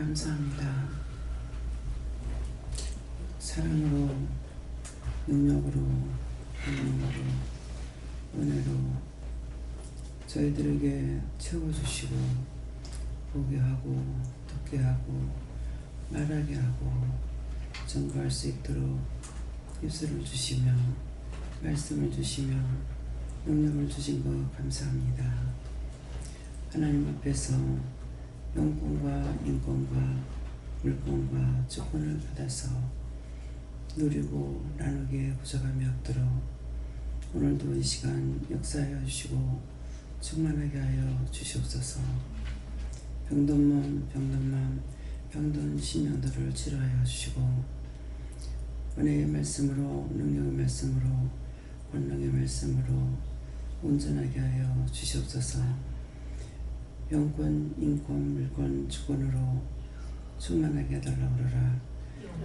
감사합니다. 사랑으로, 능력으로, 권능으로, 은혜로 저희들에게 채워주시고 보게 하고 듣게 하고 말하게 하고 증거할 수 있도록 입술을 주시며 말씀을 주시며 능력을 주신 것 감사합니다. 하나님 앞에서 영권과 인권과 물권과 주권을 받아서 누리고 나누기에 부족함이 없도록 오늘도 이 시간 역사하여 주시고 충만하게 하여 주시옵소서. 병든 몸, 병든 마음, 병든 심령들을 치료하여 주시고 은혜의 말씀으로, 능력의 말씀으로, 권능의 말씀으로 온전하게 하여 주시옵소서. 영권, 인권, 물권, 주권으로 충만하게 해달라고 그러라.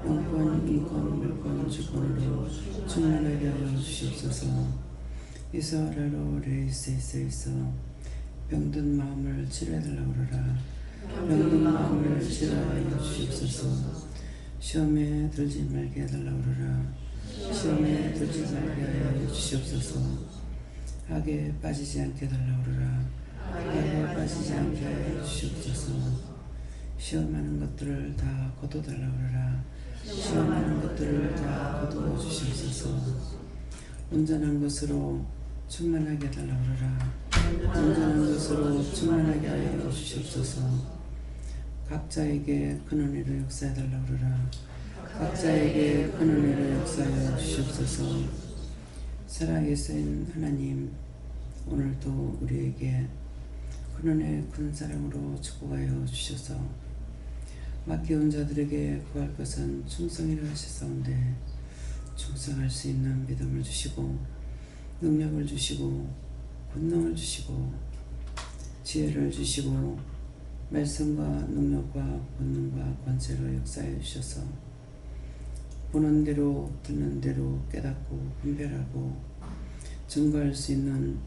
영권, 인권, 물권, 주권으로 충만하게 하여 주시옵소서. 이스라엘로 레이스에서 병든 마음을 치료해달라고 그러라. 병든 마음을 치료하여 주시옵소서. 시험에 들지 말게 해달라고 그러라. 시험에 들지 말게 하여 주시옵소서. 악에 빠지지 않게 해달라고 그러라. 악에 빠지지 않게 하여 주시옵소서. 시험하는 것들을 다 거둬달라고 그러라. 시험하는 것들을 다 거두어 주시옵소서. 온전한 것으로 충만하게 해달라고 그러라. 온전한 것으로 충만하게 하여 주시옵소서. 각자에게 큰 은혜로 역사해달라고 그러라. 각자에게 큰 은혜로 역사하여 주시옵소서. 살아계신 하나님, 오늘도 우리에게 큰 은혜, 큰 사랑으로 축복하여 주셔서 맡겨온 자들에게 구할 것은 충성이라 하셨사온데 충성할 수 있는 믿음을 주시고 능력을 주시고 권능을 주시고 지혜를 주시고 말씀과 능력과 권능과 권세로 역사해 주셔서 보는 대로 듣는 대로 깨닫고 분별하고 증거할 수 있는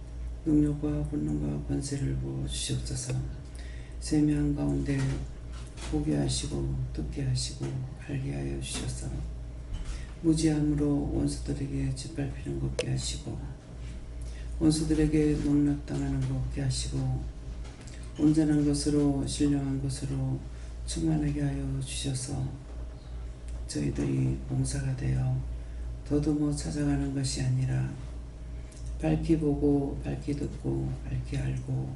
능력과 권능과 권세를 부어 주시옵소서. 세미한 가운데 보게 하시고 듣게 하시고 알게 하여 주셔서 무지함으로 원수들에게 짓밟히는 것 없게 하시고 원수들에게 농락당하는 것 없게 하시고 온전한 것으로 신령한 것으로 충만하게 하여 주셔서 저희들이 봉사가 되어 더듬어 찾아가는 것이 아니라 밝히 보고 밝히 듣고 밝히 알고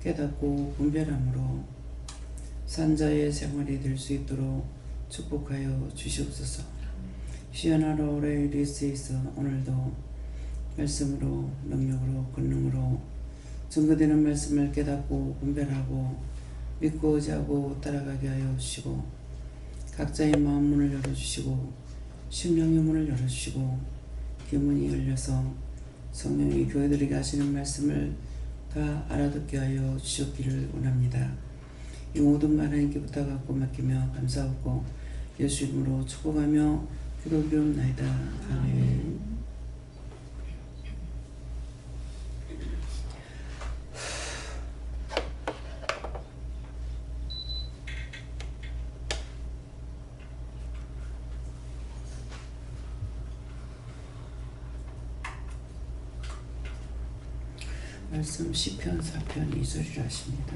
깨닫고 분별함으로 산자의 생활이 될 수 있도록 축복하여 주시옵소서. 시어나로 레이리스에서 오늘도 말씀으로 능력으로 권능으로 증거되는 말씀을 깨닫고 분별하고 믿고 의지하고 따라가게 하여 주시고 각자의 마음 문을 열어주시고 심령의 문을 열어주시고 귀문이 열려서 성령이 교회들에게 하시는 말씀을 다 알아듣게 하여 주셨기를 원합니다. 이 모든 말 하나님께 부탁하고 맡기며 감사하고 예수 이름으로 축복하며 기도드리옵나이다. 아멘. 말씀 시편 4편 2절이라 하십니다.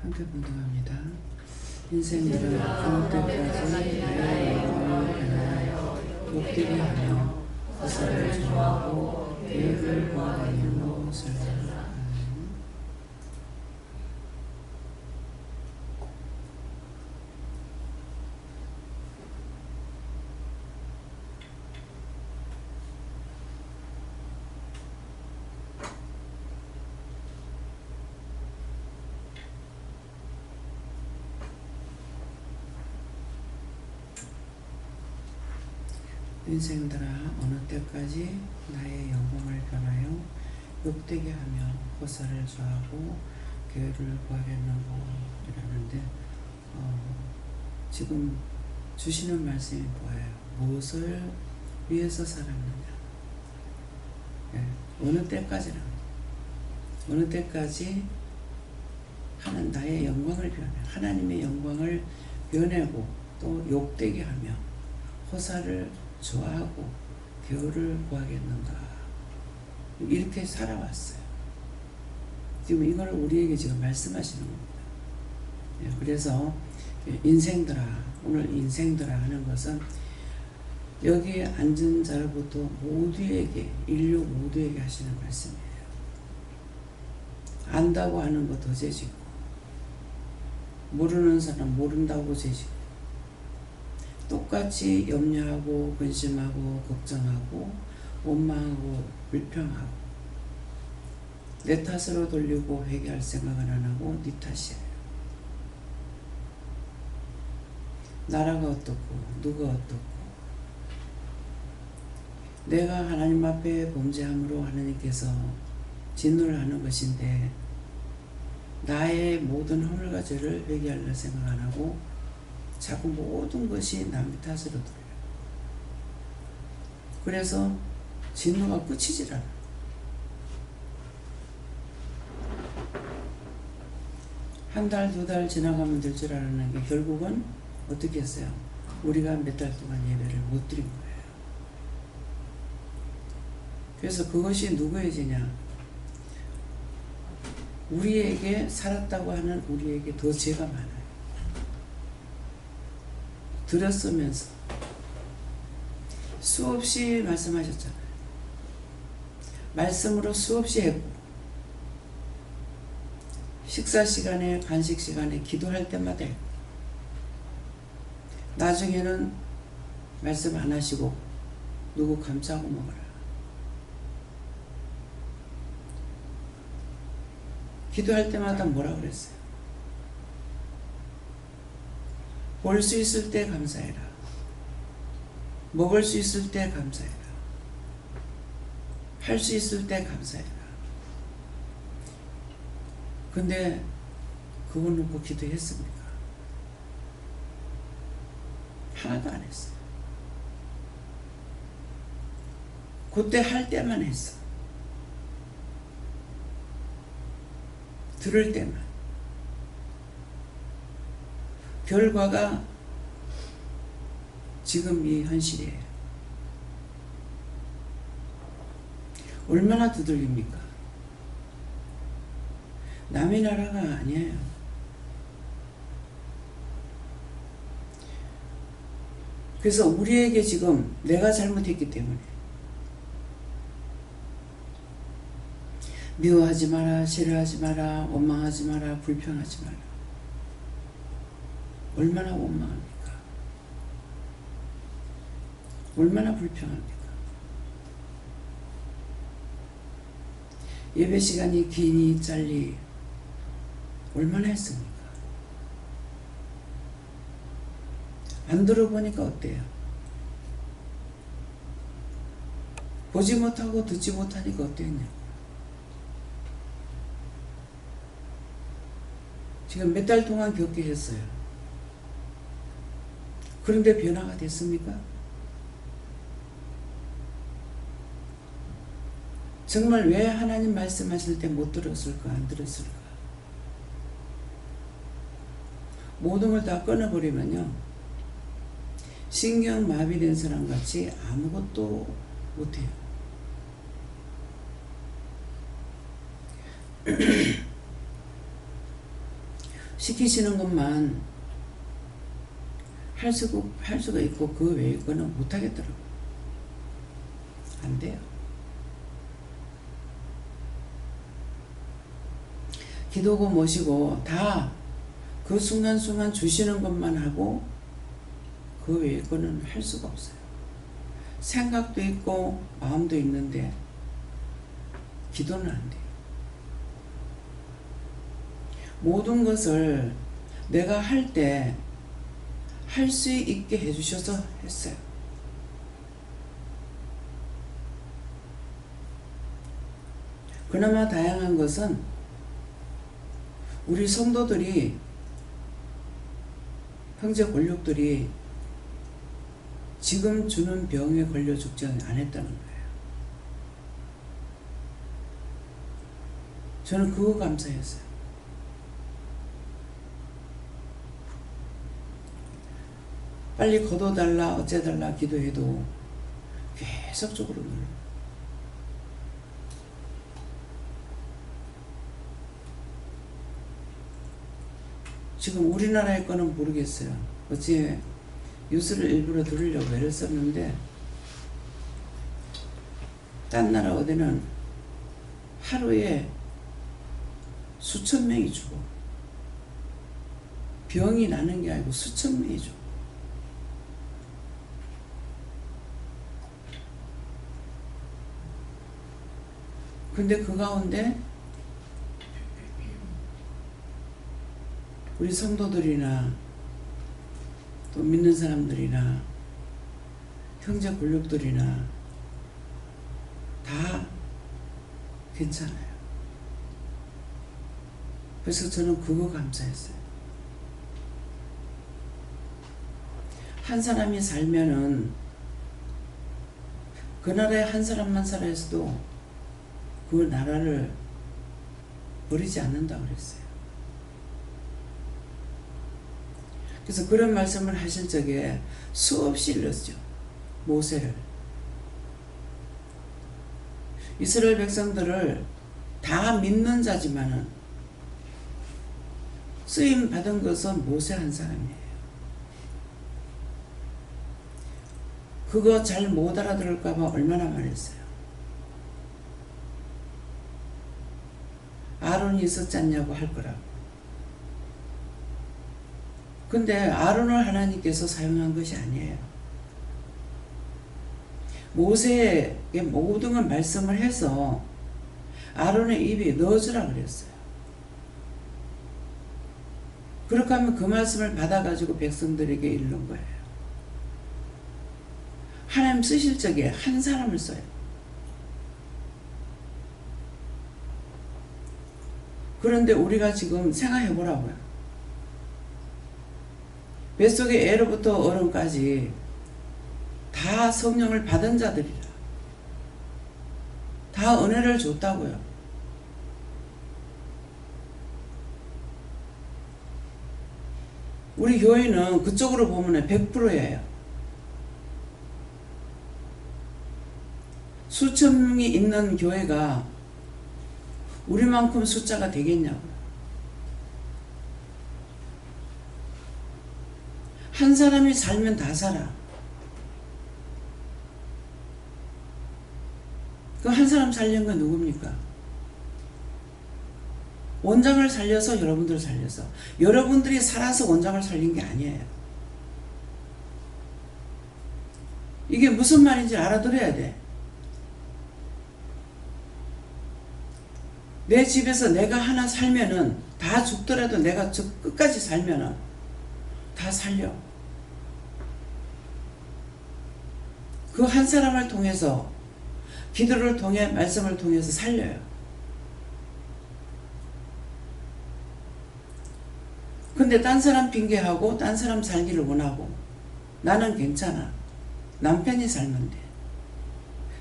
함께 분동합니다. 인생들은 어느 때까지 나의 영광을 변하여 욕되게 하며 거사를 좋아하고 계획을 구하는 것을. 인생들아 어느 때까지 나의 영광을 변하여 욕되게 하며 거사를 좋아하고 교회를 구하겠는고 이러는데 지금 주시는 말씀이 뭐예요? 무엇을 위해서 살았느냐? 네, 어느 때까지는 어느 때까지 하는 나의 영광을 변해 하나님의 영광을 변하고 또 욕되게 하며 호사를 좋아하고 교회를 구하겠는가 이렇게 살아왔어요. 지금 이걸 우리에게 지금 말씀하시는 겁니다. 예, 그래서 인생들아 오늘 인생들아 하는 것은 여기에 앉은 자로부터 모두에게 인류 모두에게 하시는 말씀이에요. 안다고 하는 거 더 죄지고 모르는 사람 모른다고 죄지고 똑같이 염려하고 근심하고 걱정하고 원망하고 불평하고 내 탓으로 돌리고 회개할 생각은 안 하고 네 탓이에요. 나라가 어떻고 누가 어떻고 내가 하나님 앞에 범죄함으로 하나님께서 진노를 하는 것인데 나의 모든 허물과 죄를 회개하려 생각 안 하고 자꾸 모든 것이 남 탓으로 돌려. 그래서 진노가 끝이질 않아. 한 달, 두 달 지나가면 될 줄 알았는 게 결국은 어떻게 했어요? 우리가 몇 달 동안 예배를 못 드린 거예요. 그래서 그것이 누구의 죄냐? 우리에게 살았다고 하는 우리에게 더 죄가 많아요. 들었으면서 수없이 말씀하셨잖아요. 말씀으로 수없이 했고 식사 시간에 간식 시간에 기도할 때마다 했고 나중에는 말씀 안 하시고 누구 감싸고 먹어라. 기도할 때마다 뭐라 그랬어요? 볼 수 있을 때 감사해라. 먹을 수 있을 때 감사해라. 할 수 있을 때 감사해라. 근데 그거 놓고 기도했습니까? 하나도 안 했어요. 그때 할 때만 했어. 들을 때만. 결과가 지금 이 현실이에요. 얼마나 두들깁니까? 남의 나라가 아니에요. 그래서 우리에게 지금 내가 잘못했기 때문에 미워하지 마라, 싫어하지 마라, 원망하지 마라, 불평하지 마라. 얼마나 원망합니까? 얼마나 불평합니까? 예배 시간이 기니 짧니 얼마나 했습니까? 안 들어보니까 어때요? 보지 못하고 듣지 못하니까 어땠냐고. 지금 몇 달 동안 겪게 했어요. 그런데 변화가 됐습니까? 정말 왜 하나님 말씀하실 때 못 들었을까? 안 들었을까? 모든 걸 다 끊어버리면요, 신경 마비된 사람 같이 아무것도 못해요. 시키시는 것만 할 수가 있고 그 외의 거는 못하겠더라고요. 안 돼요. 기도고 모시고 다 그 순간순간 주시는 것만 하고 그 외의 거는 할 수가 없어요. 생각도 있고 마음도 있는데 기도는 안 돼요. 모든 것을 내가 할 때 할 수 있게 해주셔서 했어요. 그나마 다양한 것은 우리 성도들이, 형제 권력들이 지금 주는 병에 걸려 죽지 않았다는 거예요. 저는 그거 감사했어요. 빨리 걷어달라 어째달라 기도해도 계속적으로 눌러. 지금 우리나라의 거는 모르겠어요. 어제 뉴스를 일부러 들으려고 애를 썼는데 딴 나라 어디는 하루에 수천 명이 죽어. 병이 나는 게 아니고 수천 명이 죽어. 근데 그 가운데 우리 성도들이나 또 믿는 사람들이나 형제 권력들이나 다 괜찮아요. 그래서 저는 그거 감사했어요. 한 사람이 살면은 그 나라에 한 사람만 살아있어도 그 나라를 버리지 않는다고 그랬어요. 그래서 그런 말씀을 하실 적에 수없이 일렀죠. 모세를. 이스라엘 백성들을 다 믿는 자지만은 쓰임 받은 것은 모세 한 사람이에요. 그거 잘 못 알아들을까봐 얼마나 말했어요. 아론이 있었지 않냐고 할 거라고. 근데 아론을 하나님께서 사용한 것이 아니에요. 모세에게 모든 걸 말씀을 해서 아론의 입에 넣어주라 그랬어요. 그렇게 하면 그 말씀을 받아가지고 백성들에게 이르는 거예요. 하나님 쓰실 적에 한 사람을 써요. 그런데 우리가 지금 생각해 보라고요. 뱃속의 애로부터 어른까지 다 성령을 받은 자들이라. 다 은혜를 줬다고요. 우리 교회는 그쪽으로 보면 100%예요. 수천 명이 있는 교회가 우리만큼 숫자가 되겠냐고요. 한 사람이 살면 다 살아. 그 한 사람 살린 건 누굽니까? 원장을 살려서 여러분들을 살려서. 여러분들이 살아서 원장을 살린 게 아니에요. 이게 무슨 말인지 알아들어야 돼. 내 집에서 내가 하나 살면은 다 죽더라도 내가 끝까지 살면은 다 살려. 그 한 사람을 통해서, 기도를 통해, 말씀을 통해서 살려요. 근데 딴 사람 핑계하고 딴 사람 살기를 원하고, 나는 괜찮아, 남편이 살면 돼.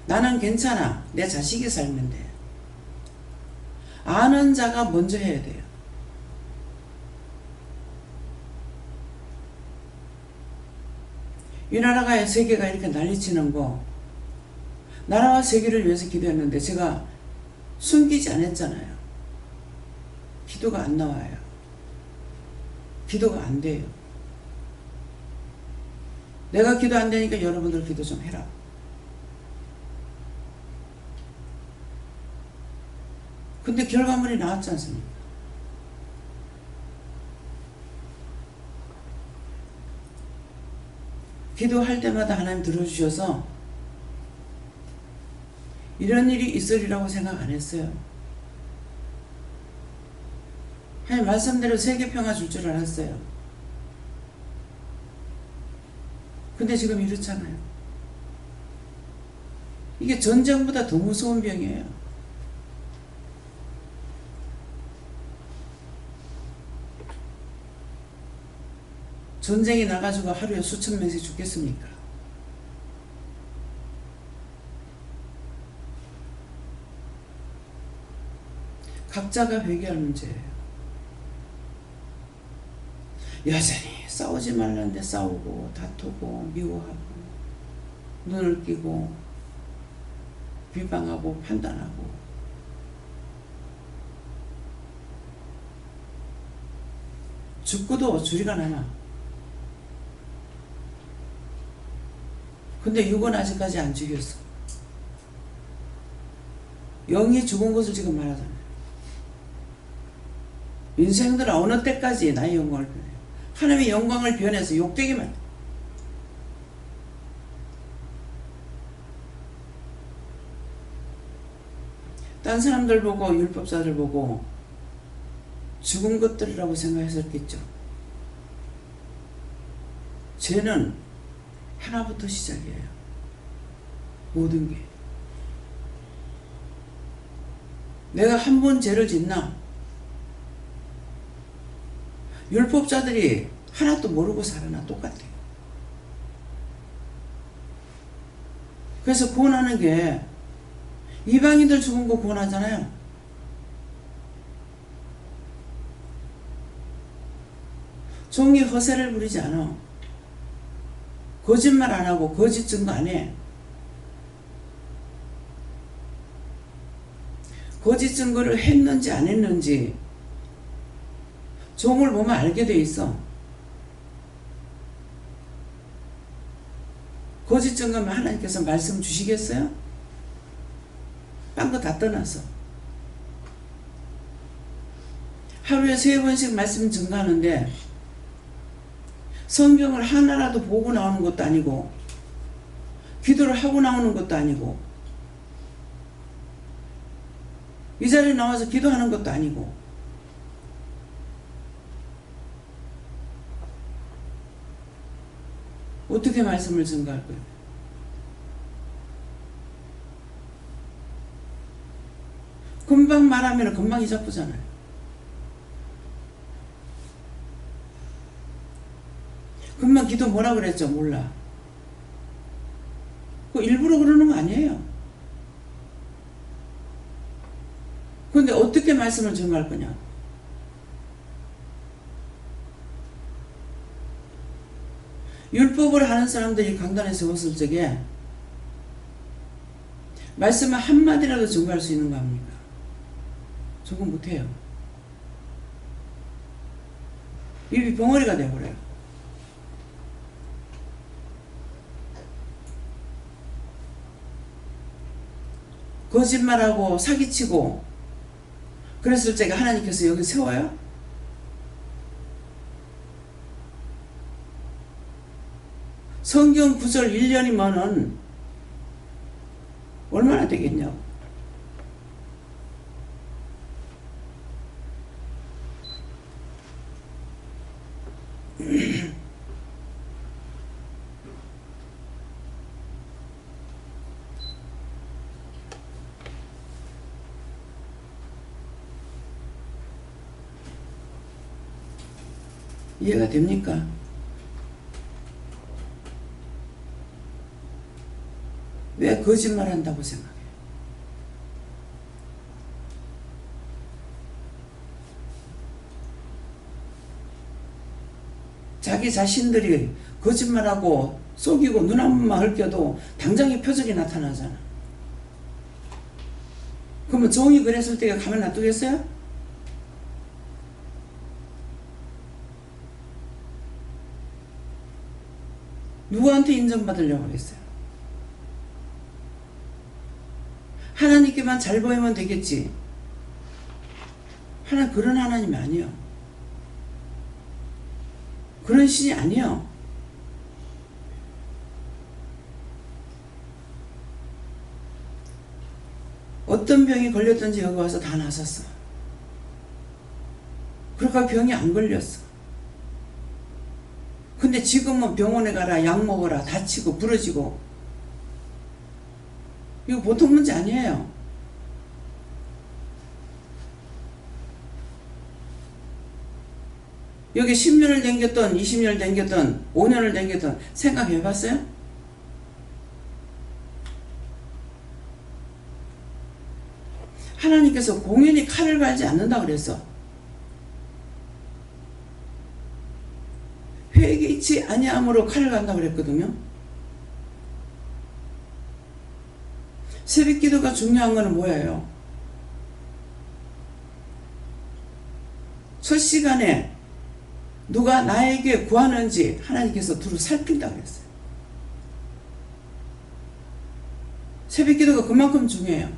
나는 괜찮아, 내 자식이 살면 돼. 아는 자가 먼저 해야 돼요. 이 나라가 세계가 이렇게 난리치는 거, 나라와 세계를 위해서 기도했는데 제가 숨기지 않았잖아요. 기도가 안 나와요. 기도가 안 돼요. 내가 기도 안 되니까 여러분들 기도 좀 해라. 근데 결과물이 나왔지 않습니까? 기도할 때마다 하나님 들어주셔서 이런 일이 있으리라고 생각 안 했어요. 하나님 말씀대로 세계평화 줄 줄 알았어요. 근데 지금 이렇잖아요. 이게 전쟁보다 더 무서운 병이에요. 전쟁이 나가지고 하루에 수천 명씩 죽겠습니까? 각자가 회개할 문제예요. 여전히 싸우지 말라는데 싸우고 다투고 미워하고 눈을 끼고 비방하고 판단하고 죽고도 주리가 나나. 근데 육은 아직까지 안 죽였어. 영이 죽은 것을 지금 말하잖아요. 인생들은 어느 때까지 나의 영광을 변해요. 하나님의 영광을 변해서 욕되기만. 딴 사람들 보고 율법자들 보고 죽은 것들이라고 생각했었겠죠. 죄는 하나부터 시작이에요. 모든 게. 내가 한 번 죄를 짓나? 율법자들이 하나도 모르고 살아나 똑같아요. 그래서 구원하는 게 이방인들 죽은 거 구원하잖아요. 종이 허세를 부리지 않아. 거짓말 안 하고 거짓 증거 안 해. 거짓 증거를 했는지 안 했는지 종을 보면 알게 돼 있어. 거짓 증거면 하나님께서 말씀 주시겠어요? 딴 거 다 떠나서. 하루에 3번씩 말씀 증거하는데 성경을 하나라도 보고 나오는 것도 아니고 기도를 하고 나오는 것도 아니고 이 자리에 나와서 기도하는 것도 아니고 어떻게 말씀을 증거할 거예요? 금방 말하면 금방 잊어보잖아요. 금방 기도 뭐라 그랬죠? 몰라. 그거 일부러 그러는 거 아니에요. 그런데 어떻게 말씀을 증거할 거냐? 율법을 하는 사람들이 강단에 세웠을 적에 말씀을 한마디라도 증거할 수 있는 거 아닙니까? 저거 못해요. 입이 벙어리가 되어버려요. 거짓말하고 사기치고 그랬을 적에 하나님께서 여기 세워요? 성경 구절 1년이면은 얼마나 되겠냐고. 이해가 됩니까? 왜 거짓말 한다고 생각해요? 자기 자신들이 거짓말하고 속이고 눈 한 번만 흘겨도 당장의 표적이 나타나잖아. 그러면 종이 그랬을 때 가만 놔두겠어요? 누구한테 인정받으려고 하겠어요? 하나님께만 잘 보이면 되겠지. 그런 하나님이 아니에요. 그런 신이 아니에요. 어떤 병이 걸렸든지 여기 와서 다 나섰어. 그러니까 병이 안 걸렸어. 근데 지금은 병원에 가라, 약 먹어라, 다치고 부러지고. 이거 보통 문제 아니에요. 여기 10년을 댕겼던, 20년을 댕겼던, 5년을 댕겼던 생각해봤어요? 하나님께서 공연히 칼을 갈지 않는다 그랬어. 회개치 아니함으로 칼을 간다 그랬거든요. 새벽기도가 중요한 거는 뭐예요? 첫 시간에 누가 나에게 구하는지 하나님께서 두루 살핀다 그랬어요. 새벽기도가 그만큼 중요해요.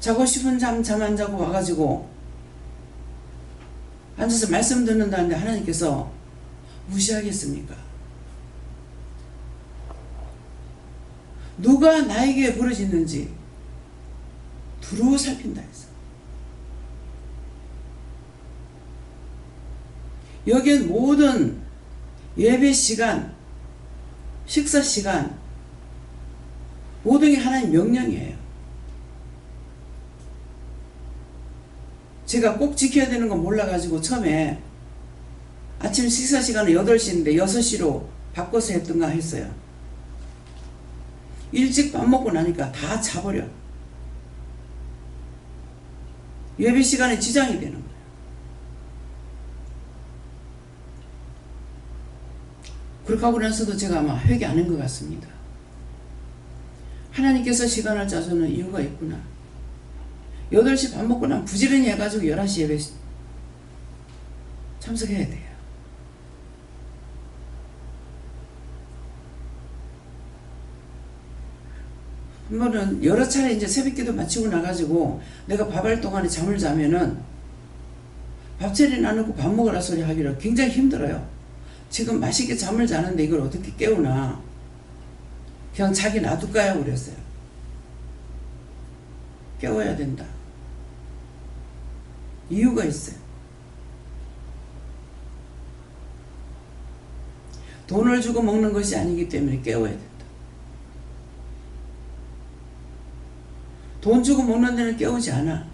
자고 싶은 잠 안 자고 와가지고 앉아서 말씀 듣는다는데 하나님께서 무시하겠습니까? 누가 나에게 부르짖는지 두루 살핀다 했어. 여기엔 모든 예배 시간, 식사 시간, 모든 게 하나님 명령이에요. 제가 꼭 지켜야 되는 거 몰라가지고 처음에 아침 식사 시간은 8시인데 6시로 바꿔서 했던가 했어요. 일찍 밥 먹고 나니까 다 자버려. 예배 시간에 지장이 되는 거예요. 그렇게 하고 나서도 제가 아마 회개 안 한 것 같습니다. 하나님께서 시간을 짜주는 이유가 있구나. 8시 밥 먹고 나면 부지런히 해가지고 11시 예배 참석해야 돼요. 한 번은 여러 차례 이제 새벽기도 마치고 나가지고 내가 밥할 동안에 잠을 자면은 밥 차리 안 놓고 밥 먹으라 소리 하기를 굉장히 힘들어요. 지금 맛있게 잠을 자는데 이걸 어떻게 깨우나. 그냥 자기 놔둘까요? 그랬어요. 깨워야 된다. 이유가 있어요. 돈을 주고 먹는 것이 아니기 때문에 깨워야 된다. 돈 주고 먹는 데는 깨우지 않아.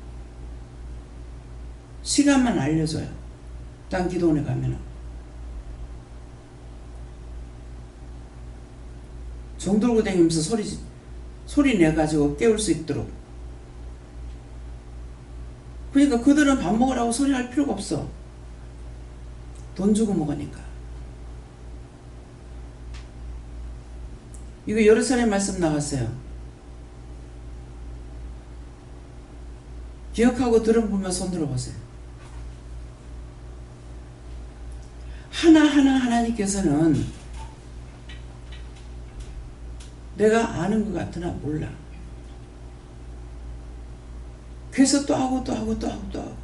시간만 알려줘요. 딴 기도원에 가면은. 종 들고 다니면서 소리 내가지고 깨울 수 있도록. 그러니까 그들은 밥 먹으라고 소리할 필요가 없어. 돈 주고 먹으니까. 이거 여러 차례 말씀 나왔어요. 기억하고 들어보면 손 들어보세요. 하나하나 하나님께서는 내가 아는 것 같으나 몰라. 그래서 또 하고 또 하고 또 하고 또 하고.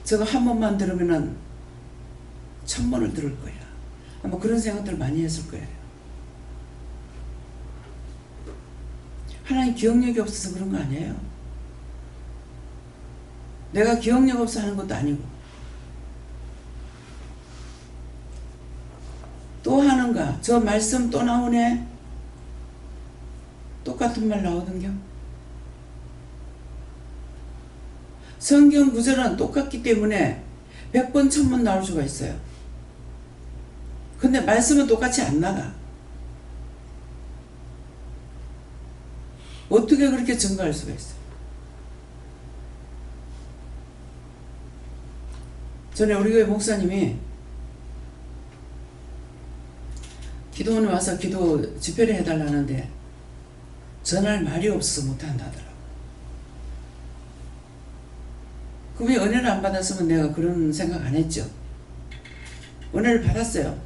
저거 한 번만 들으면은 1000번을 들을 거야. 아마 그런 생각들 많이 했을 거예요. 하나님 기억력이 없어서 그런 거 아니에요. 내가 기억력 없어 하는 것도 아니고. 또 하는가? 저 말씀 또 나오네? 똑같은 말 나오던겨? 성경 구절은 똑같기 때문에 100번 1000번 나올 수가 있어요. 근데 말씀은 똑같이 안 나가. 어떻게 그렇게 증거할 수가 있어요? 전에 우리 교회 목사님이 기도원에 와서 기도 집회를 해달라는데 전할 말이 없어서 못한다더라고. 그분이 은혜를 안 받았으면 내가 그런 생각 안 했죠. 은혜를 받았어요.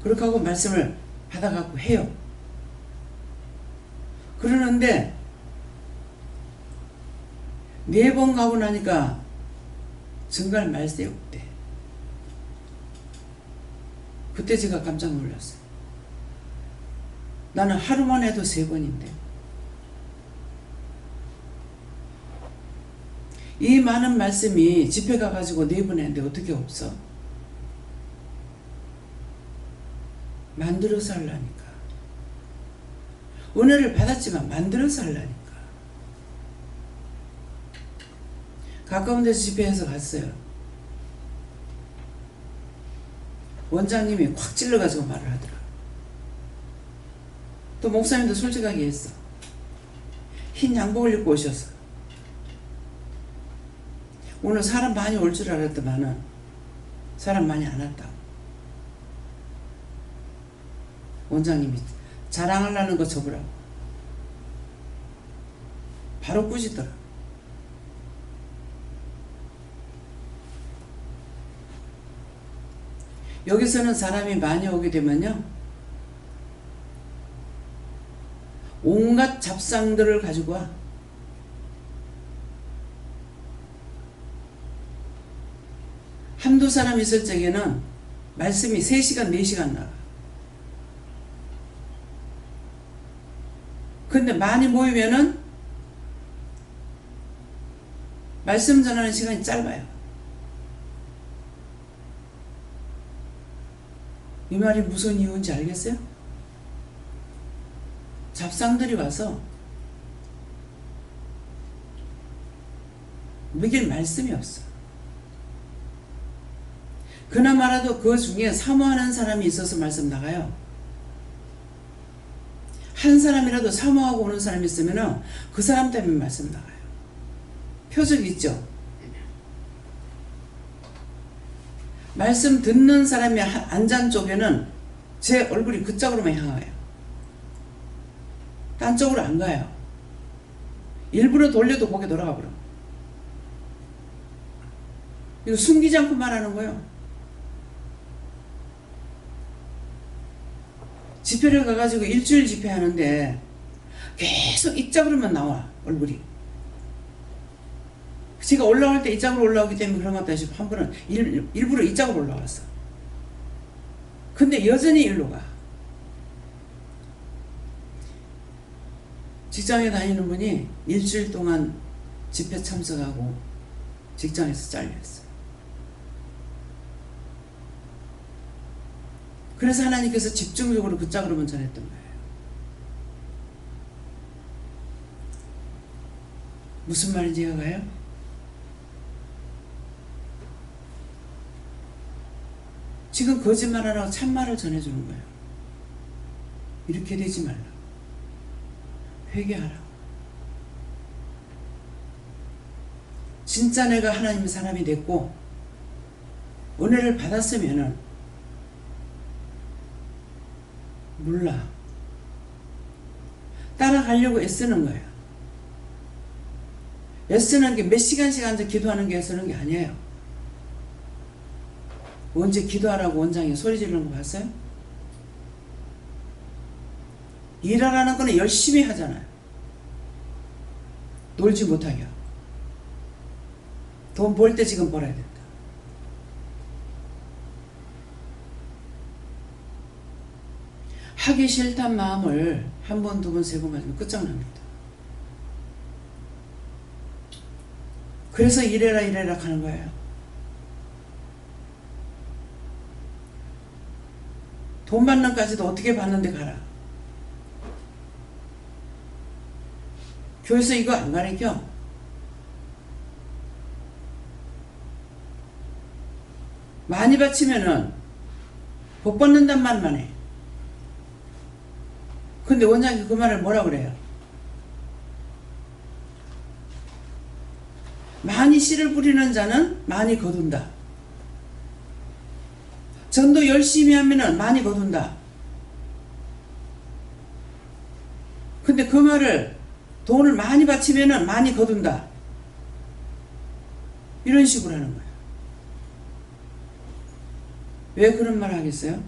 그렇게 하고 말씀을 받아갖고 해요. 그러는데 4번 가고 나니까 정말 말씀이 없대. 그때 제가 깜짝 놀랐어요. 나는 하루만 해도 3번인데 이 많은 말씀이 집회 가가지고 4번 했는데 어떻게 없어? 만들어서 하려니까. 은혜를 받았지만 만들어서 하려니까. 가까운 데서 집회해서 갔어요. 원장님이 확 찔러가지고 말을 하더라. 또 목사님도 솔직하게 했어. 흰 양복을 입고 오셨어. 오늘 사람 많이 올 줄 알았더만은 사람 많이 안 왔다. 원장님이 자랑하려는 거 접으라고. 바로 꾸짖더라. 여기서는 사람이 많이 오게 되면요, 온갖 잡상들을 가지고 와. 한두 사람 있을 적에는 말씀이 3시간 4시간 나가. 근데 많이 모이면은 말씀 전하는 시간이 짧아요. 이 말이 무슨 이유인지 알겠어요? 잡상들이 와서 먹일 말씀이 없어. 그나마라도 그 중에 사모하는 사람이 있어서 말씀 나가요. 한 사람이라도 사모하고 오는 사람이 있으면 그 사람 때문에 말씀 나가요. 표적 있죠? 말씀 듣는 사람이 앉은 쪽에는 제 얼굴이 그쪽으로만 향해요. 딴 쪽으로 안 가요. 일부러 돌려도 고개 돌아가 버려. 이거 숨기지 않고 말하는 거예요. 집회를 가가지고 일주일 집회하는데 계속 이쪽으로만 나와, 얼굴이. 제가 올라올 때 이쪽으로 올라오기 때문에 그런 것 같다 싶어. 한 번은 일부러 이쪽으로 올라왔어. 근데 여전히 일로 가. 직장에 다니는 분이 일주일 동안 집회 참석하고 직장에서 잘렸어. 그래서 하나님께서 집중적으로 그 짝으로만 전했던 거예요. 무슨 말인지 이해가 가요? 지금 거짓말하라고 참말을 전해주는 거예요. 이렇게 되지 말라. 회개하라. 진짜 내가 하나님의 사람이 됐고 은혜를 받았으면은 몰라. 따라가려고 애쓰는 거예요. 애쓰는 게 몇 시간씩 앉아 기도하는 게 애쓰는 게 아니에요. 언제 기도하라고 원장이 소리 지르는 거 봤어요? 일하라는 거는 열심히 하잖아요. 놀지 못하게. 돈 벌 때 지금 벌어야 된다. 하기 싫단 마음을 한 번, 두 번, 세 번 가지면 끝장납니다. 그래서 이래라 이래라 하는 거예요. 돈 받는 까지도 어떻게 받는데 가라. 교회에서 이거 안 가르쳐. 많이 바치면은 복 받는단 말만 해. 근데 원장이 그 말을 뭐라 그래요? 많이 씨를 뿌리는 자는 많이 거둔다. 전도 열심히 하면은 많이 거둔다. 근데 그 말을 돈을 많이 바치면은 많이 거둔다. 이런 식으로 하는 거예요. 왜 그런 말 하겠어요?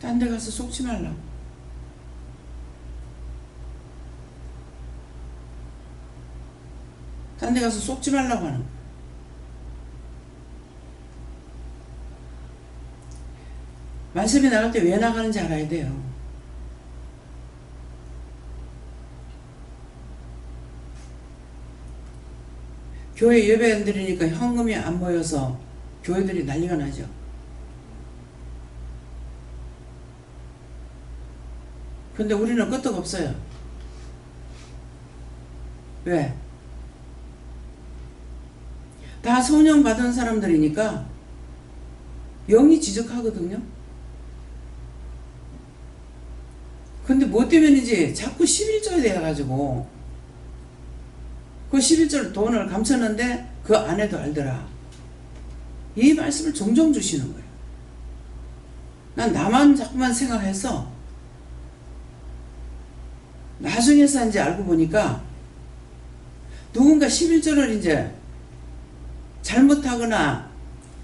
딴 데 가서 속지 말라고. 딴 데 가서 속지 말라고 하는 거예요. 말씀이 나갈 때 왜 나가는지 알아야 돼요. 교회 예배 안 드리니까 현금이 안 모여서 교회들이 난리가 나죠. 근데 우리는 끄떡없어요. 왜? 다 성령 받은 사람들이니까 영이 지적하거든요. 근데 뭐 때문인지 자꾸 11조에 돼가지고 그 11절 돈을 감췄는데 그 아내도 알더라. 이 말씀을 종종 주시는 거예요. 난 나만 자꾸만 생각해서 나중에서 이제 알고 보니까 누군가 11절을 이제 잘못하거나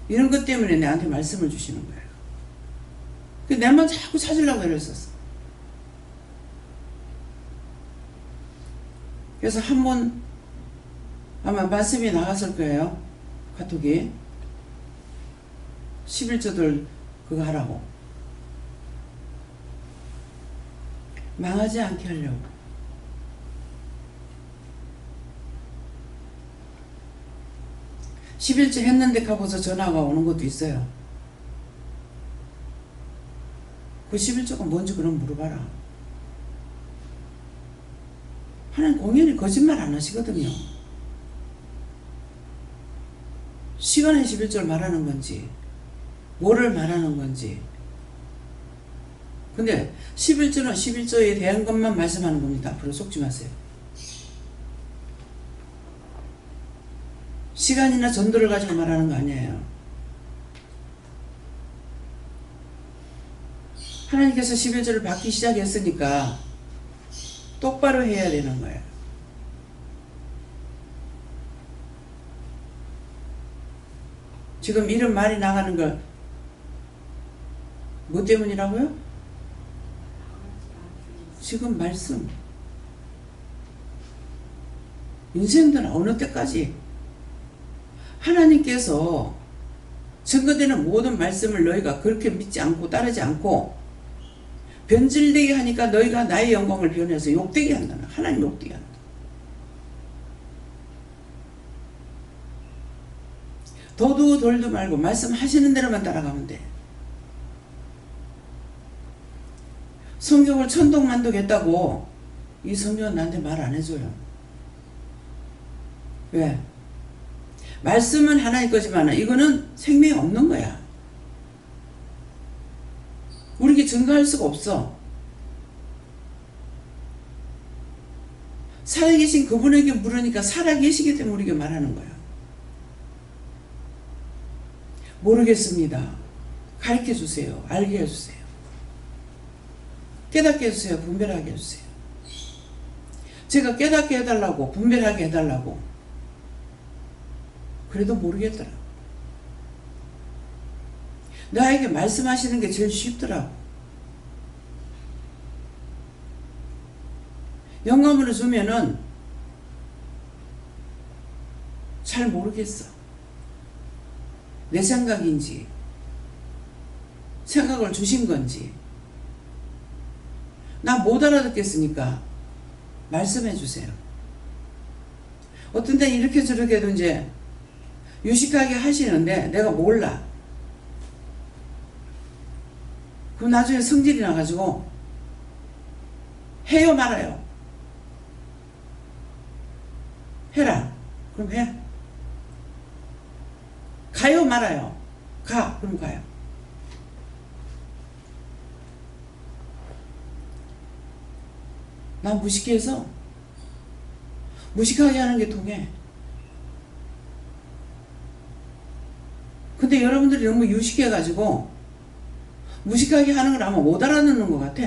이런 것 때문에 내한테 말씀을 주시는 거예요. 내만 자꾸 찾으려고 애를 썼어. 그래서 한 번 아마 말씀이 나갔을 거예요. 카톡이 11조들 그거 하라고. 망하지 않게 하려고. (11조) 했는데 가고서 전화가 오는 것도 있어요. 그 11조가 뭔지 그럼 물어봐라. 하나님 공연히 거짓말 안 하시거든요. 시간의 11조를 말하는 건지 뭐를 말하는 건지. 근데 11조는 11조에 대한 것만 말씀하는 겁니다. 앞으로 속지 마세요. 시간이나 전도를 가지고 말하는 거 아니에요. 하나님께서 11조를 받기 시작했으니까 똑바로 해야 되는 거예요. 지금 이런 말이 나가는 걸 뭐 때문이라고요? 지금 말씀. 인생들은 어느 때까지 하나님께서 증거되는 모든 말씀을 너희가 그렇게 믿지 않고 따르지 않고 변질되게 하니까 너희가 나의 영광을 변해서 욕되게 한다는, 하나님 욕되게 한다. 더도 덜도 말고 말씀하시는 대로만 따라가면 돼. 성경을 천독만독했다고 이 성경은 나한테 말 안 해줘요. 왜? 말씀은 하나님 거지만 이거는 생명이 없는 거야. 우리에게 증거할 수가 없어. 살아계신 그분에게 물으니까 살아계시기 때문에 우리에게 말하는 거야. 모르겠습니다. 가르쳐 주세요. 알게 해주세요. 깨닫게 해주세요. 분별하게 해주세요. 제가 깨닫게 해달라고, 분별하게 해달라고 그래도 모르겠더라. 나에게 말씀하시는 게 제일 쉽더라고. 영감을 주면은 잘 모르겠어. 내 생각인지 생각을 주신 건지. 나 못 알아듣겠으니까 말씀해 주세요. 어떤 때는 이렇게 저렇게도 이제 유식하게 하시는데 내가 몰라. 그럼 나중에 성질이 나가지고 해요 말아요. 해라. 그럼 해. 가요 말아요. 가. 그럼 가요. 난 무식해서 무식하게 하는 게 통해. 근데 여러분들이 너무 유식해가지고 무식하게 하는 걸 아마 못 알아듣는 것 같아.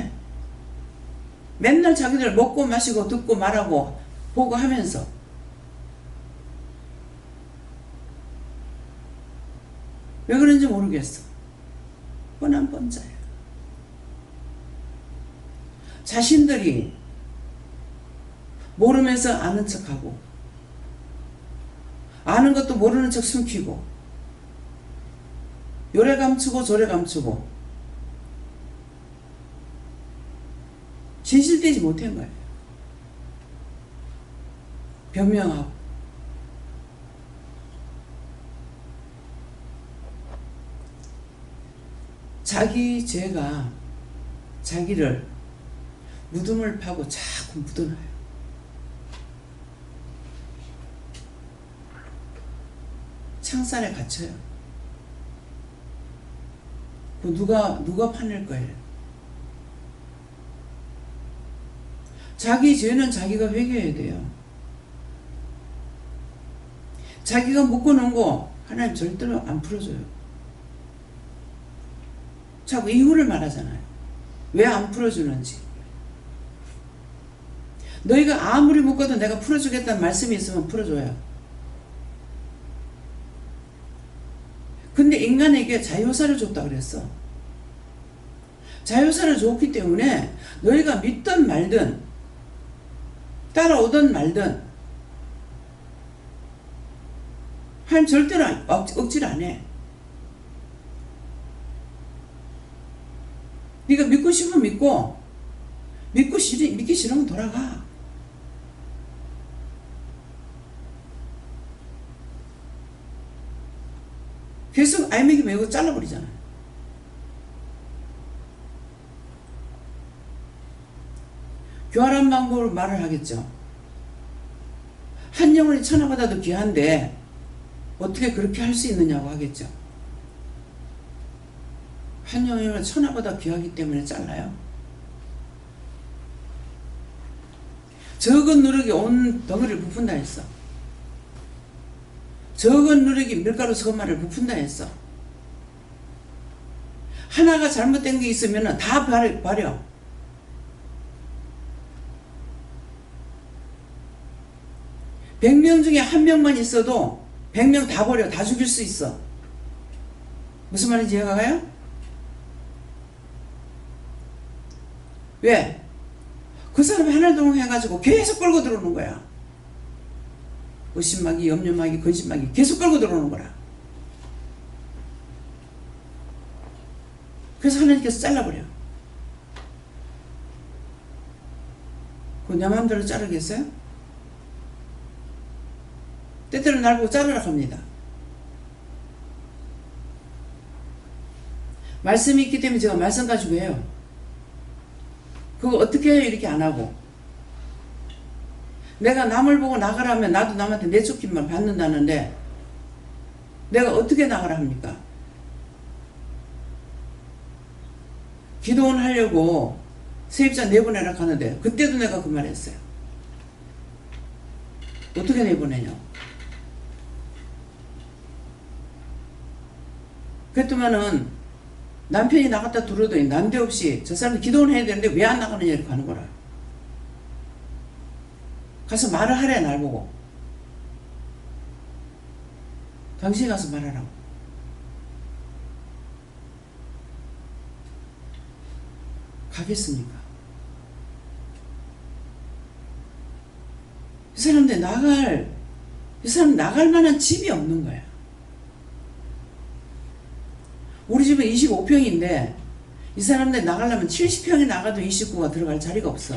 맨날 자기들 먹고 마시고 듣고 말하고 보고 하면서 왜 그런지 모르겠어. 뻔한 번자야. 자신들이 모르면서 아는 척하고 아는 것도 모르는 척 숨기고 요래 감추고 저래 감추고 진실되지 못한 거예요. 변명하고 자기 죄가 자기를 무덤을 파고 자꾸 묻어놔요. 창살에 갇혀요. 그 누가 파낼 거예요? 자기 죄는 자기가 회개해야 돼요. 자기가 묶어놓은 거 하나님 절대로 안 풀어줘요. 자꾸 이유를 말하잖아요. 왜 안 풀어주는지. 너희가 아무리 묶어도 내가 풀어주겠다는 말씀이 있으면 풀어줘요. 근데 인간에게 자유사를 줬다 그랬어. 자유사를 줬기 때문에 너희가 믿든 말든 따라오든 말든 하나님 절대로 억지를 안 해. 네가 믿고 싶으면 믿고 믿기 싫으면 돌아가. 계속 알맹이 메고 잘라버리잖아요. 교활한 방법으로 말을 하겠죠. 한 영혼이 천하보다도 귀한데 어떻게 그렇게 할 수 있느냐고 하겠죠. 한 영혼은 천하보다 귀하기 때문에 잘라요. 적은 누룩이 온 덩어리를 부푼다 했어. 적은 누룩이 밀가루 서마를 부푼다 했어. 하나가 잘못된 게 있으면 다 버려. 100명 중에 한 명만 있어도 100명 다 버려. 다 죽일 수 있어. 무슨 말인지 이해가 가요? 왜? 그 사람이 하나도 해가지고 계속 끌고 들어오는 거야. 의심막이, 염려막이, 근심막이 계속 끌고 들어오는 거라. 그래서 하나님께서 잘라버려. 그거 내 마음대로 자르겠어요? 때때로 날 보고 자르라 합니다. 말씀이 있기 때문에 제가 말씀 가지고 해요. 그거 어떻게 해요? 이렇게 안 하고. 내가 남을 보고 나가라면 나도 남한테 내쫓김만 받는다는데 내가 어떻게 나가라 합니까? 기도원 하려고 세입자 내보내라 하는데 그때도 내가 그 말 했어요. 어떻게 내보내냐. 그랬더만은 남편이 나갔다 들어도 난데없이 저 사람이 기도원 해야 되는데 왜 안 나가느냐 이렇게 하는 거라. 가서 말을 하래. 날 보고. 당신이 가서 말하라고. 가겠습니까? 이 사람 나갈 만한 집이 없는 거야. 우리 집은 25평인데 이 사람들 나가려면 70평이 나가도 29가 들어갈 자리가 없어.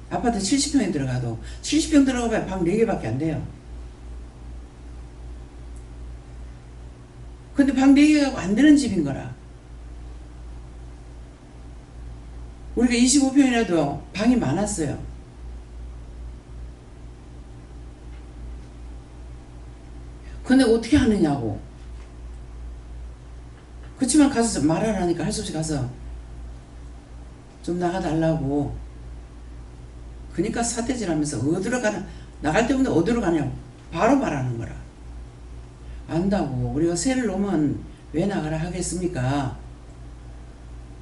아파트 70평에 들어가도 70평 들어가면 방 4개밖에 안 돼요. 근데 방 4개가 안 되는 집인 거라. 우리가 25평이라도 방이 많았어요. 근데 어떻게 하느냐고. 그렇지만 가서 말하라니까 할 수 없이 가서 좀 나가달라고. 그러니까 사태질하면서 어디로 가나, 나갈 때마다 어디로 가냐고 바로 말하는 거라. 안다고. 우리가 세를 놓으면 왜 나가라 하겠습니까?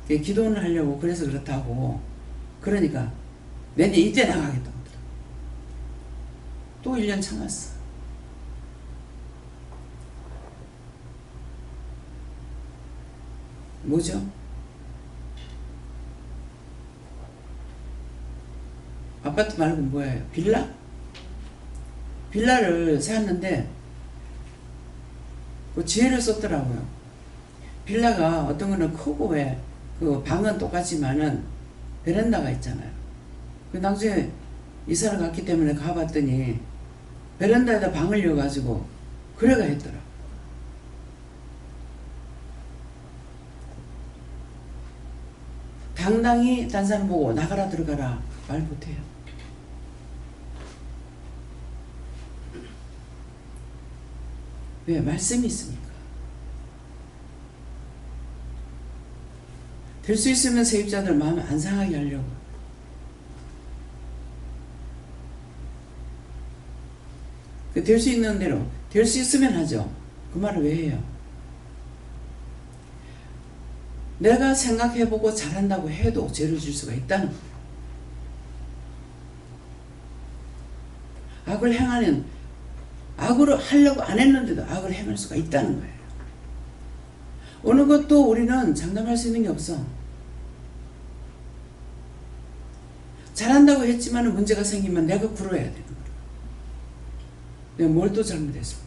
기도를 하려고 그래서 그렇다고. 그러니까 내년 이때 나가겠다고. 또 1년 참았어. 뭐죠? 아파트 말고 뭐예요? 빌라? 빌라를 샀는데 그 지혜를 썼더라고요. 빌라가 어떤 거는 크고 왜 그 방은 똑같지만은 베란다가 있잖아요. 그 나중에 이사를 갔기 때문에 가봤더니 베란다에다 방을 이어가지고 그래가 했더라. 당당히 딴 사람 보고 나가라 들어가라 말 못해요. 왜? 말씀이 있으니까. 될 수 있으면 세입자들 마음 안 상하게 하려고. 될 수 있는 대로 될 수 있으면 하죠. 그 말을 왜 해요? 내가 생각해보고 잘한다고 해도 죄를 질 수가 있다는 거예요. 악을 행하는, 악으로 하려고 안 했는데도 악을 행할 수가 있다는 거예요. 어느 것도 우리는 장담할 수 있는 게 없어. 잘한다고 했지만 문제가 생기면 내가 풀어야 되는 거야. 내가 뭘 또 잘못했을까?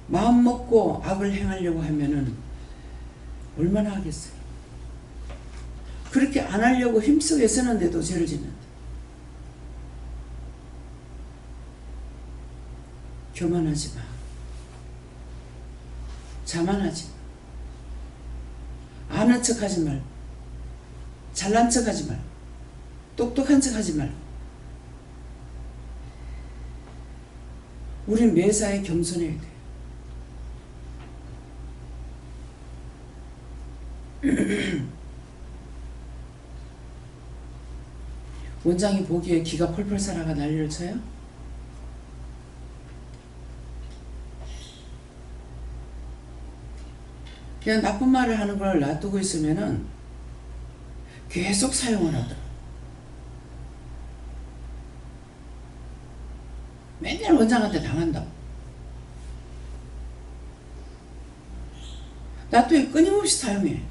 마음 먹고 악을 행하려고 하면은 얼마나 하겠어요. 그렇게 안 하려고 힘쓰게 쓰는데도 죄를 짓는다. 교만하지 마. 자만하지 마. 아는 척 하지 말고, 잘난 척 하지 말고, 똑똑한 척 하지 말고. 우린 매사에 겸손해야 돼. 원장이 보기에 기가 펄펄 살아가 난리를 쳐요? 그냥 나쁜 말을 하는 걸 놔두고 있으면은 계속 사용을 하더라. 맨날 원장한테 당한다고. 놔두고 끊임없이 사용해.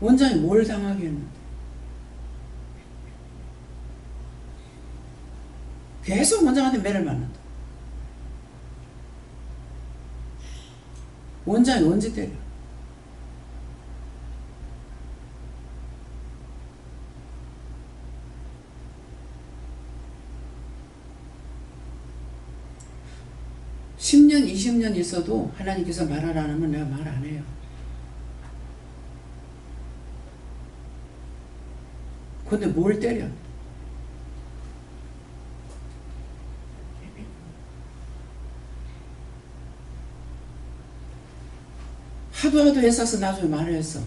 원장이 뭘 당하게 했는데. 계속 원장한테 매를 맞는다. 원장이 언제 때려? (10년) (20년) 있어도 하나님께서 말하라 하면 내가 말 안 해요. 근데 뭘 때려? 하도 했어서 나중에 말을 했어.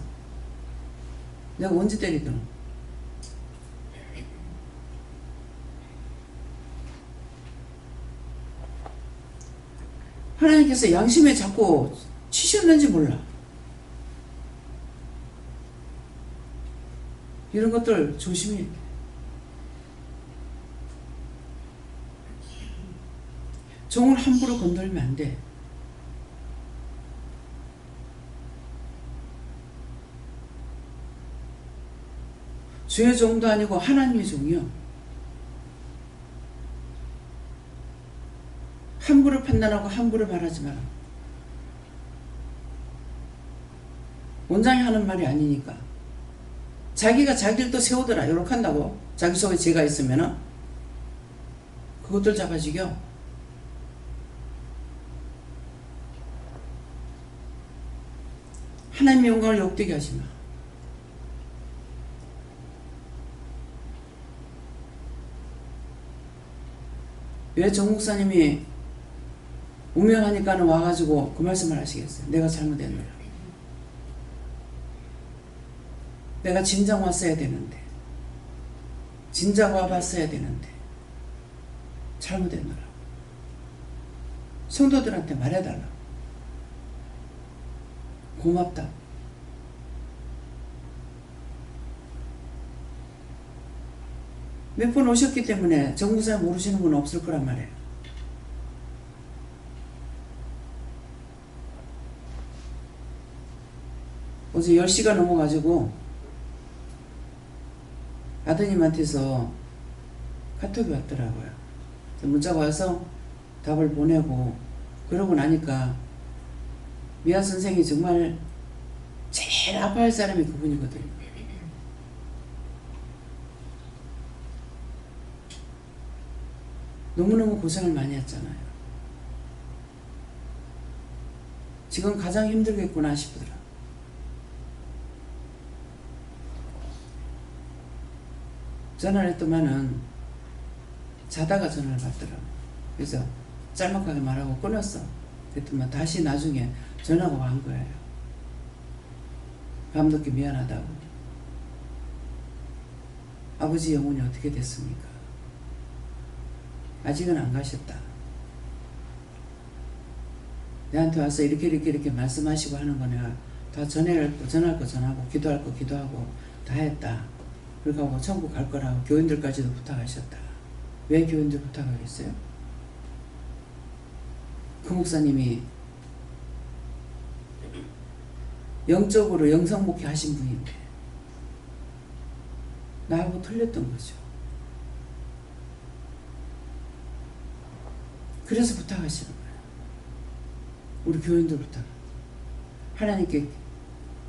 내가 언제 때리더라? 하나님께서 양심에 자꾸 치셨는지 몰라. 이런 것들 조심해. 종을 함부로 건들면 안 돼. 주의 종도 아니고 하나님의 종이요. 함부로 판단하고 함부로 말하지 마라. 원장이 하는 말이 아니니까. 자기가 자기를 또 세우더라. 요렇게 한다고. 자기 속에 죄가 있으면은 그것들 잡아 죽여. 하나님의 영광을 욕되게 하지 마. 왜 정 목사님이 운명하니까는 와가지고 그 말씀을 하시겠어요? 내가 잘못했노라. 내가 진작 왔어야 되는데, 진작 와봤어야 되는데 잘못했노라. 성도들한테 말해달라. 고맙다. 몇 번 오셨기 때문에 정부사 모르시는 분 없을 거란 말이에요. 어제 10시가 넘어가지고 아드님한테서 카톡이 왔더라고요. 문자가 와서 답을 보내고 그러고 나니까 미아 선생이 정말 제일 아파할 사람이 그분이거든요. 너무너무 고생을 많이 했잖아요. 지금 가장 힘들겠구나 싶더라. 전화를 했더만은 자다가 전화를 받더라고. 그래서 짤막하게 말하고 끊었어. 그랬더만 다시 나중에 전화가 온 거예요. 밤늦게 미안하다고. 아버지 영혼이 어떻게 됐습니까? 아직은 안 가셨다. 내한테 와서 이렇게 말씀하시고 하는 거 내가 다 전할 거 전하고 기도할 거 기도하고 다 했다. 그러고 천국 갈 거라고 교인들까지도 부탁하셨다. 왜 교인들 부탁하겠어요? 그 목사님이 영적으로 영성목회 하신 분인데 나하고 틀렸던 거죠. 그래서 부탁하시는 거예요. 우리 교인들 부탁. 하나님께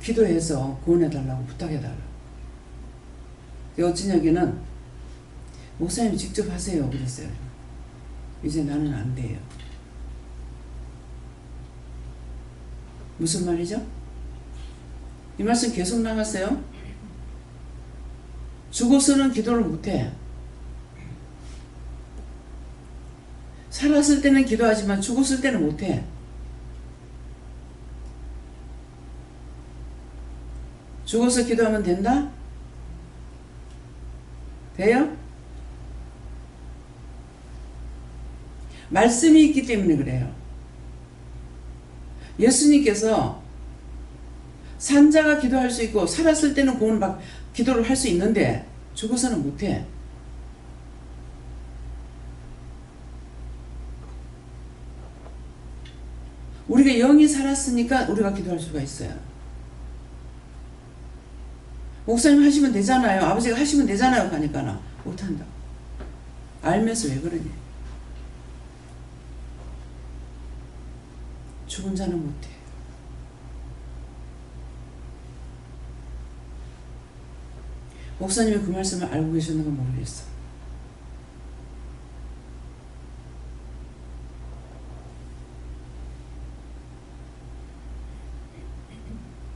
기도해서 구원해달라고 부탁해달라고. 어찌냐기는 목사님이 직접 하세요 그랬어요. 이제 나는 안 돼요. 무슨 말이죠? 이 말씀 계속 나갔어요. 죽어서는 기도를 못해. 살았을 때는 기도하지만 죽었을 때는 못해. 죽어서 기도하면 된다? 돼요? 말씀이 있기 때문에 그래요. 예수님께서 산자가 기도할 수 있고 살았을 때는 기도를 할 수 있는데 죽어서는 못해. 우리가 영이 살았으니까 우리가 기도할 수가 있어요. 목사님 하시면 되잖아요. 아버지가 하시면 되잖아요. 하니까 못한다. 알면서 왜 그러냐. 죽은 자는 못해. 목사님이 그 말씀을 알고 계셨는가 모르겠어.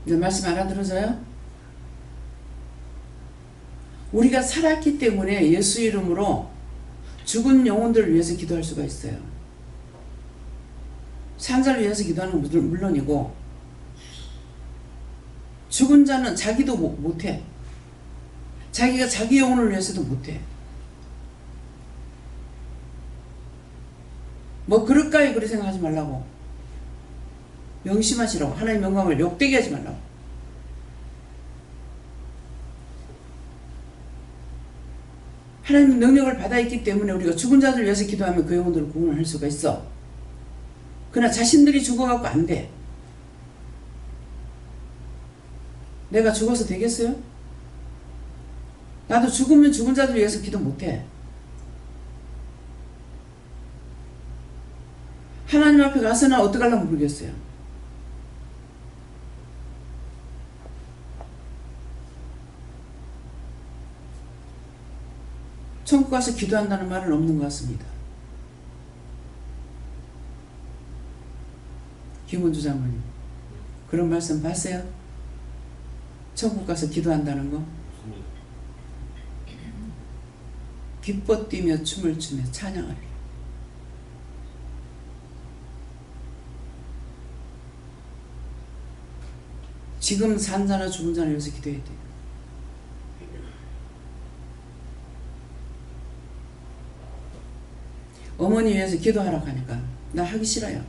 내 말씀 알아들어져요? 우리가 살았기 때문에 예수 이름으로 죽은 영혼들을 위해서 기도할 수가 있어요. 산자를 위해서 기도하는 건 물론이고 죽은 자는 자기도 못해. 자기가 자기 영혼을 위해서도 못해. 뭐 그럴까요? 그렇게 생각하지 말라고. 명심하시라고. 하나님의 영광을 욕되게 하지 말라고. 하나님의 능력을 받아 있기 때문에 우리가 죽은 자들 위해서 기도하면 그 영혼들을 구원할 수가 있어. 그러나 자신들이 죽어갖고 안 돼. 내가 죽어서 되겠어요? 나도 죽으면 죽은 자들 위해서 기도 못해. 하나님 앞에 가서나 어떡하려고 모르겠어요. 천국 가서 기도한다는 말은 없는 것 같습니다. 김원주 장모님 그런 말씀 봤어요? 천국 가서 기도한다는 거? 기뻐 뛰며 춤을 추며 찬양하리. 지금 산 자나 죽은 자를 위해서 기도해야 돼요. 어머니 위해서 기도하라고 하니까 나 하기 싫어요.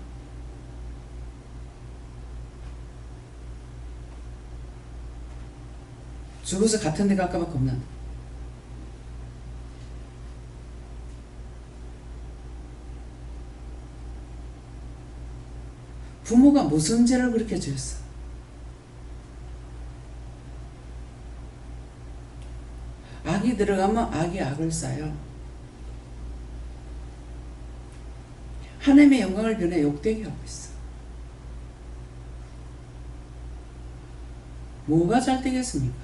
죽어서 같은 데 갈까봐 겁난다. 부모가 무슨 죄를 그렇게 지었어? 악이 들어가면 악이 악을 쌓여. 하나님의 영광을 변해 욕되게 하고 있어. 뭐가 잘 되겠습니까?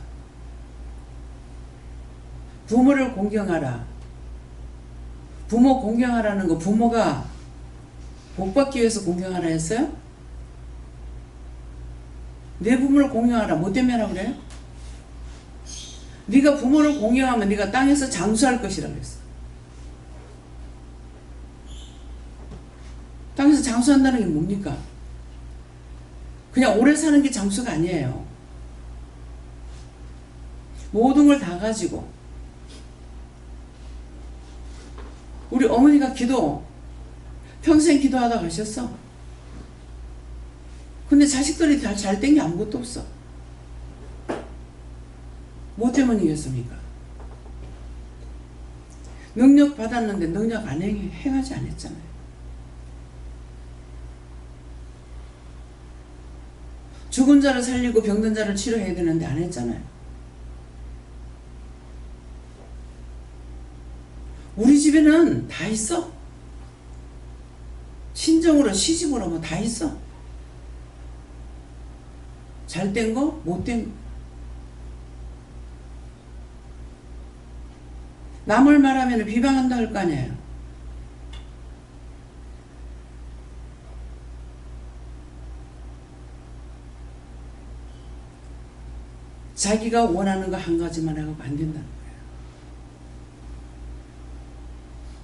부모를 공경하라. 부모 공경하라는 거 부모가 복받기 위해서 공경하라 했어요? 내 부모를 공경하라. 뭐 때문에 하라고 그래요? 네가 부모를 공경하면 네가 땅에서 장수할 것이라고 했어. 땅에서 장수한다는 게 뭡니까? 그냥 오래 사는 게 장수가 아니에요. 모든 걸 다 가지고. 우리 어머니가 평생 기도하다 가셨어. 근데 자식들이 다 잘 된 게 아무것도 없어. 뭐 때문이겠습니까? 능력 받았는데 능력 안 행하지 않았잖아요. 죽은 자를 살리고 병든 자를 치료해야 되는데 안 했잖아요. 우리 집에는 다 있어. 친정으로 시집으로 뭐 다 있어. 잘된 거, 못된 거. 남을 말하면 비방한다 할 거 아니에요. 자기가 원하는 거 한 가지만 하고 안 된다는 거예요.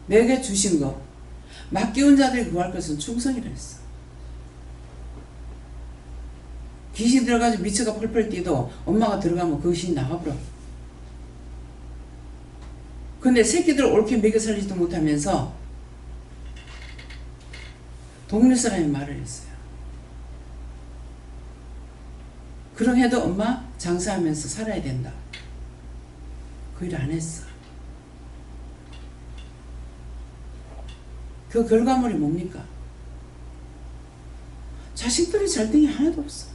내게 주신 거 맡기운 자들이 구할 것은 충성이라 했어. 귀신 들어가지고 미쳐가 펄펄 뛰도 엄마가 들어가면 그 귀신이 나가버려. 근데 새끼들 옳게 먹여 살리지도 못하면서 동네 사람이 말을 했어요. 그럼 해도 엄마 장사하면서 살아야 된다. 그 일 안 했어. 그 결과물이 뭡니까? 자식들이 잘된 게 하나도 없어.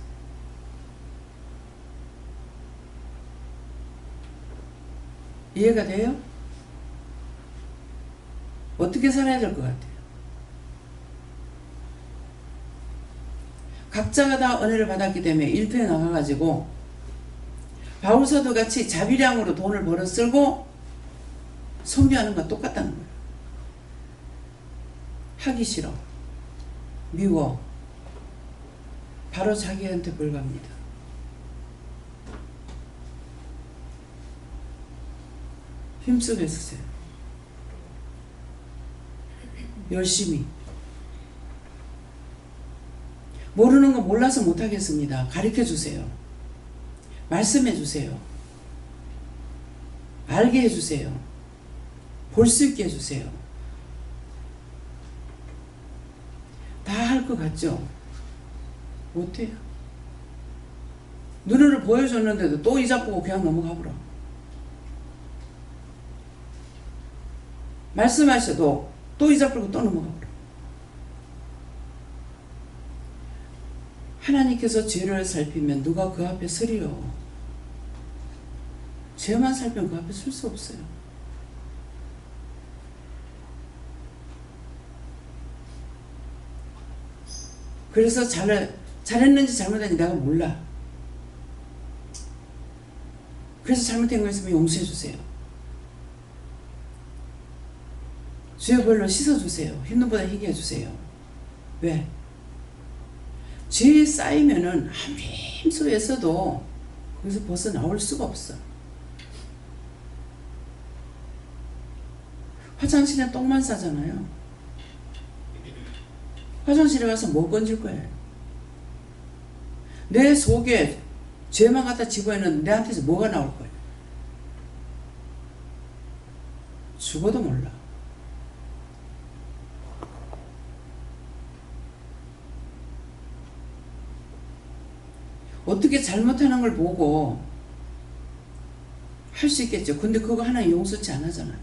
이해가 돼요? 어떻게 살아야 될 것 같아요? 각자가 다 은혜를 받았기 때문에 일터에 나가가지고 바울사도 같이 자비량으로 돈을 벌어 쓰고 선교하는 건 똑같다는 거예요. 하기 싫어. 미워. 바로 자기한테 불과합니다. 힘쓰고 있으세요. 열심히. 모르는 거 몰라서 못하겠습니다. 가르쳐 주세요. 말씀해 주세요. 알게 해주세요. 볼 수 있게 해주세요. 다 할 것 같죠? 못해요. 눈으로 보여줬는데도 또 이자 보고 그냥 넘어가버려. 말씀하셔도 또 이자 보고 또 넘어가버려. 하나님께서 죄를 살피면 누가 그 앞에 서리요? 죄만 살피면 그 앞에 설 수 없어요. 그래서 잘했는지 잘못했는지 내가 몰라. 그래서 잘못된 거 있으면 용서해 주세요. 죄의 벌로 씻어주세요. 흰 눈보다 희게 해주세요. 왜? 죄에 쌓이면은 함임소에서도 거기서 벗어 나올 수가 없어. 화장실에 똥만 싸잖아요. 화장실에 가서 뭐 건질 거예요? 내 속에 죄만 갖다 집어넣는 내한테서 뭐가 나올 거예요? 죽어도 몰라. 어떻게 잘못하는 걸 보고 할 수 있겠죠. 근데 그거 하나님 용서치 안 하잖아요.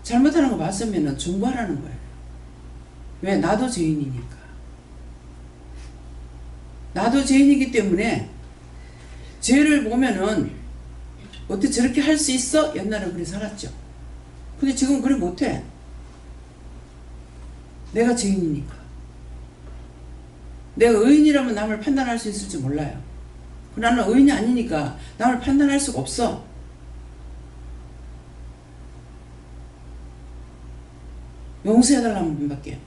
잘못하는 거 봤으면 중보하라는 거예요. 왜? 나도 죄인이니까. 나도 죄인이기 때문에 죄를 보면은 어떻게 저렇게 할 수 있어? 옛날에 그래 살았죠. 근데 지금 그래 못해. 내가 죄인이니까. 내가 의인이라면 남을 판단할 수 있을지 몰라요. 나는 의인이 아니니까 남을 판단할 수가 없어. 용서해달라는 분밖에.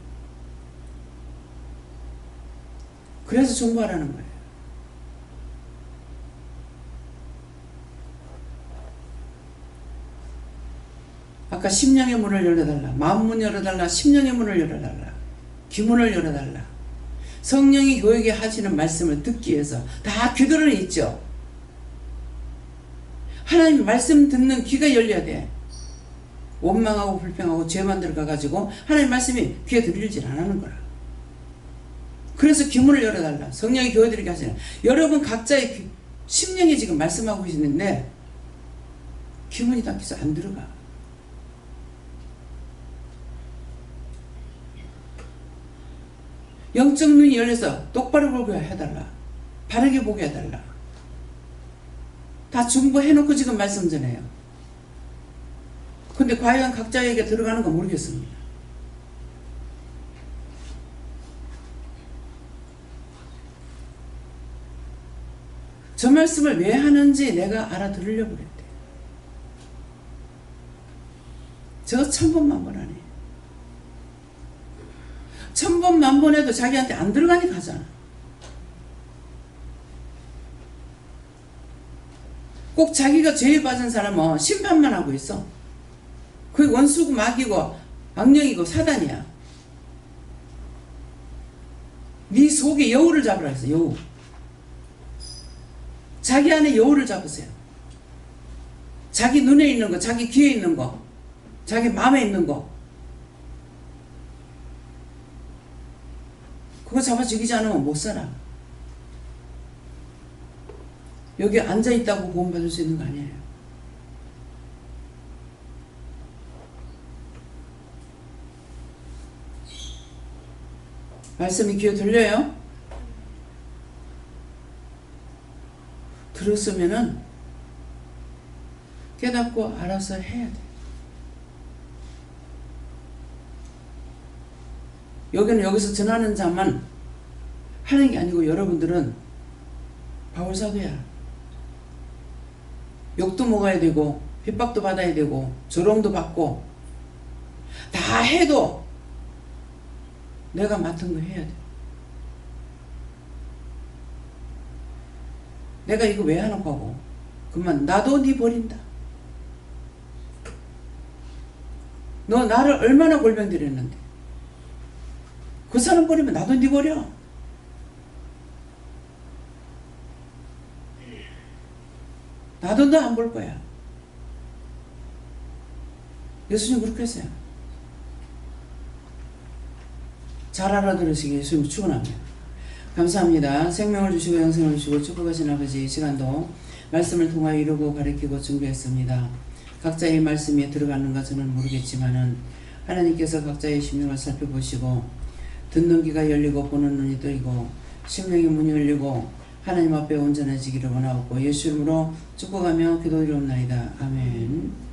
그래서 중보하라는 거예요. 아까 심령의 문을 열어달라, 마음 문 열어달라, 심령의 문을 열어달라, 귀문을 열어달라. 성령이 교회에 하시는 말씀을 듣기 위해서 다 귀들은 있죠. 하나님 말씀 듣는 귀가 열려야 돼. 원망하고 불평하고 죄만 들어가가지고 하나님 말씀이 귀에 들리질 않는 거라. 그래서 귀문을 열어달라. 성령이 교회들에게 하시는. 여러분 각자의 심령이 지금 말씀하고 계시는데 귀문이 닫혀서 안 들어가. 영적 눈이 열려서 똑바로 보게 해달라. 바르게 보게 해달라. 다 중보해놓고 지금 말씀 전해요. 근데 과연 각자에게 들어가는 거 모르겠습니다. 저 말씀을 왜 하는지 내가 알아들으려고 그랬대. 저거 1000번만 하네. 1000번만 해도 자기한테 안 들어가니까 하잖아. 꼭 자기가 죄에 빠진 사람은 심판만 하고 있어. 그게 원수고 마귀고 악령이고 사단이야. 네 속에 여우를 잡으라 했어. 여우. 자기 안에 여우를 잡으세요. 자기 눈에 있는 거, 자기 귀에 있는 거, 자기 마음에 있는 거. 그거 잡아 죽이지 않으면 못 살아. 여기 앉아있다고 구원받을 수 있는 거 아니에요. 말씀이 귀에 들려요? 들었으면은 깨닫고 알아서 해야 돼. 여기는 여기서 전하는 자만 하는 게 아니고 여러분들은 바울사도야. 욕도 먹어야 되고 핍박도 받아야 되고 조롱도 받고 다 해도 내가 맡은 거 해야 돼. 내가 이거 왜 하는 거고? 그러면 나도 네 버린다. 너 나를 얼마나 골병들였는데 그 사람 버리면 나도 네 버려. 나도 너 안 볼 거야. 예수님 그렇게 했어요. 잘 알아들으시기 예수님 축원합니다. 감사합니다. 생명을 주시고 영생을 주시고 축복하신 아버지, 이 시간도 말씀을 통하여 이루고 가르치고 준비했습니다. 각자의 말씀에 들어가는가 저는 모르겠지만은 하나님께서 각자의 심령을 살펴보시고 듣는 귀가 열리고 보는 눈이 뜨이고 심령의 문이 열리고 하나님 앞에 온전해지기를 원하옵고 예수 이름으로 축복하며 기도드리옵나이다. 아멘.